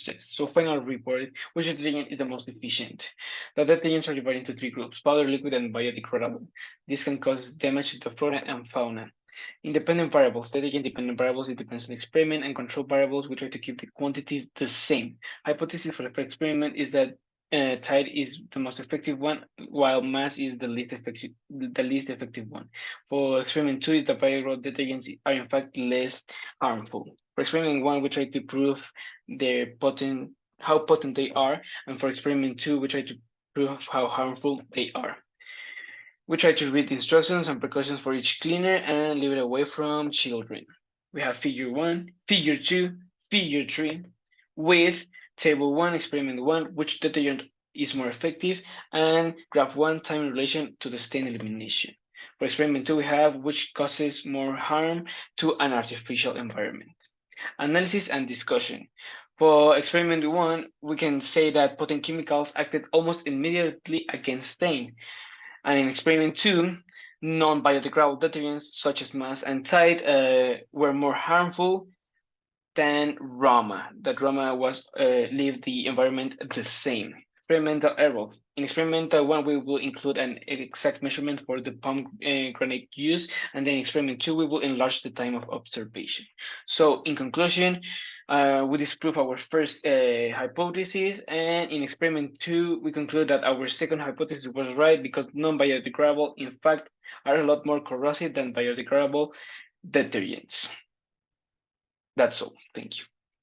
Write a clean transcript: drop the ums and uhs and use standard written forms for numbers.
process. So final report, which detergent is the most efficient? The detergents are divided into three groups: powder, liquid, and biodegradable. This can cause damage to the flora and fauna. Independent variables, detergent dependent variables, it depends on the experiment, and control variables, we try to keep the quantities the same. Hypothesis for the first experiment is that Tide is the most effective one, while mass is the least effective one. For experiment two, is the biodegradable detergents are in fact less harmful. For experiment one, we try to prove how potent they are, and for experiment two, we try to prove how harmful they are. We try to read the instructions and precautions for each cleaner and leave it away from children. We have figure 1, figure 2, figure 3, with table 1, experiment 1, which detergent is more effective, and graph 1, time in relation to the stain elimination. For experiment 2, we have which causes more harm to an artificial environment. Analysis and discussion. For experiment 1, we can say that potent chemicals acted almost immediately against stain. And in experiment two, non-biodegradable detergents such as mass and Tide were more harmful than Rama. That Rama was leave the environment the same. Experimental error. In experimental one, we will include an exact measurement for the pomegranate use, and then in experiment two, we will enlarge the time of observation. So in conclusion, we disprove our first hypothesis, and in experiment two, we conclude that our second hypothesis was right because non-biodegradable, in fact, are a lot more corrosive than biodegradable detergents. That's all. Thank you.